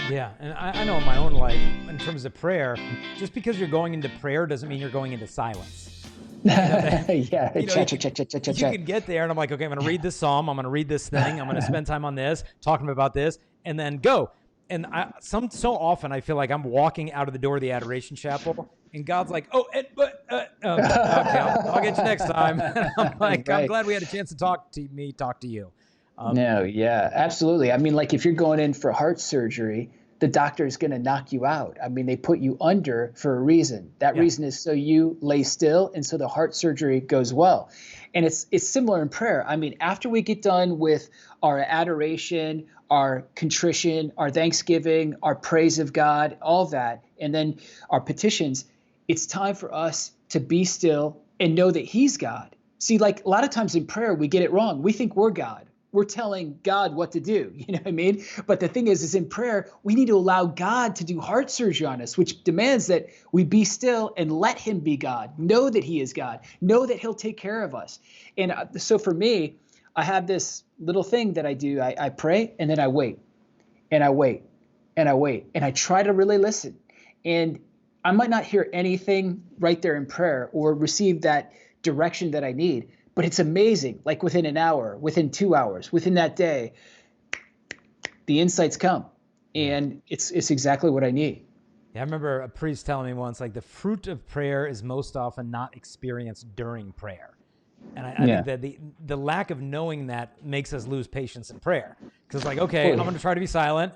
Yeah, and I know in my own life, in terms of prayer, just because you're going into prayer doesn't mean you're going into silence. Yeah, You know, check, check, check, check, check, check, you check. can get there and I'm like, okay, I'm going to read this psalm. I'm going to read this thing. I'm going to spend time on this, talking about this, and then go. And so often I feel like I'm walking out of the door of the Adoration Chapel and God's like, oh, okay, I'll get you next time. And I'm like, I'm Right. glad we had a chance to talk to you. No, yeah, absolutely. I mean, like if you're going in for heart surgery, the doctor is going to knock you out. I mean, they put you under for a reason. That Yeah. reason is so you lay still and so the heart surgery goes well. And it's similar in prayer. I mean, after we get done with our adoration, our contrition, our thanksgiving, our praise of God, all that, and then our petitions, it's time for us to be still and know that He's God. See, like a lot of times in prayer, we get it wrong. We think we're God. We're telling God what to do. You know what I mean? But the thing is in prayer, we need to allow God to do heart surgery on us, which demands that we be still and let Him be God. Know that He is God. Know that He'll take care of us. And so for me, I have this little thing that I do. I pray and then I wait and I wait and I wait and I try to really listen. And I might not hear anything right there in prayer or receive that direction that I need, but it's amazing. Like within an hour, within 2 hours, within that day, the insights come, and it's exactly what I need. Yeah, I remember a priest telling me once, like the fruit of prayer is most often not experienced during prayer. And I Yeah. think that the lack of knowing that makes us lose patience in prayer. Because it's like, okay, I'm Totally. going to try to be silent.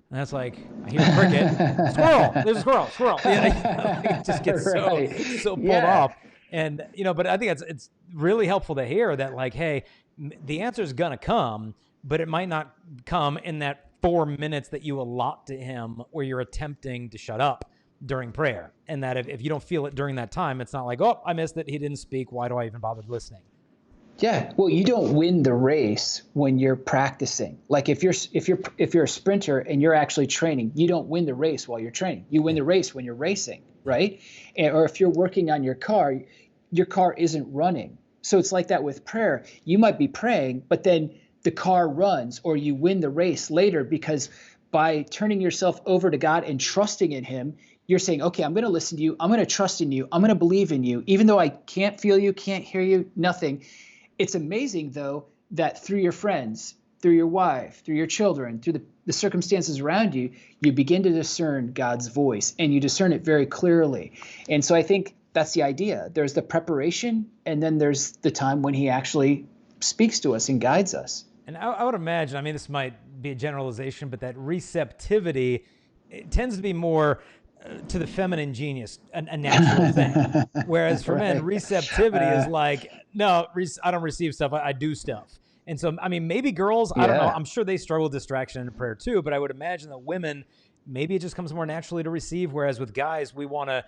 And that's like, I hear a cricket, squirrel, there's a squirrel. Yeah, it just gets Right. so pulled Yeah. off. And, but I think it's really helpful to hear that, like, hey, the answer is going to come, but it might not come in that 4 minutes that you allot to Him where you're attempting to shut up during prayer. And that if you don't feel it during that time, it's not like, oh, I missed it. He didn't speak. Why do I even bother listening? Yeah, well, you don't win the race when you're practicing. Like if you're a sprinter and you're actually training, you don't win the race while you're training. You win the race when you're racing, right? Or if you're working on your car isn't running. So it's like that with prayer. You might be praying, but then the car runs, or you win the race later because by turning yourself over to God and trusting in Him, you're saying, okay, I'm going to listen to you. I'm going to trust in you. I'm going to believe in you, even though I can't feel you, can't hear you, nothing. It's amazing, though, that through your friends, through your wife, through your children, through the circumstances around you, you begin to discern God's voice, and you discern it very clearly. And so I think that's the idea. There's the preparation, and then there's the time when He actually speaks to us and guides us. And I would imagine, I mean, this might be a generalization, but that receptivity, it tends to be more to the feminine genius, a natural thing. Whereas for men, Right. receptivity is like, no, I don't receive stuff, I do stuff. And so, I mean, maybe girls, I don't know, Yeah. I'm sure they struggle with distraction in prayer too, but I would imagine that women, maybe it just comes more naturally to receive. Whereas with guys, we want to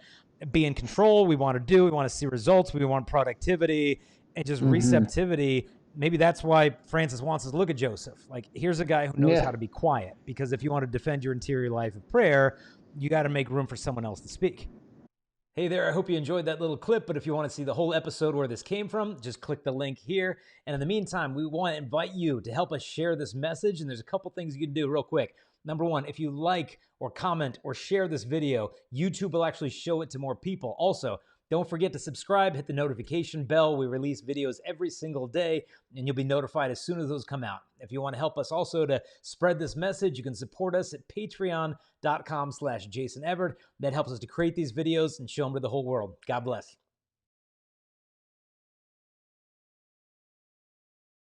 be in control, we want to see results, we want productivity, and just Hmm. receptivity. Maybe that's why Francis wants us to look at Joseph. Like, here's a guy who knows how Yeah. to be quiet, because if you want to defend your interior life of prayer, you got to make room for someone else to speak. Hey there, I hope you enjoyed that little clip, but if you want to see the whole episode where this came from, just click the link here. And in the meantime, we want to invite you to help us share this message, and there's a couple things you can do real quick. Number one, if you like or comment or share this video, YouTube will actually show it to more people. Also, don't forget to subscribe, hit the notification bell. We release videos every single day, and you'll be notified as soon as those come out. If you want to help us also to spread this message, you can support us at patreon.com/Jason Everett. That helps us to create these videos and show them to the whole world. God bless.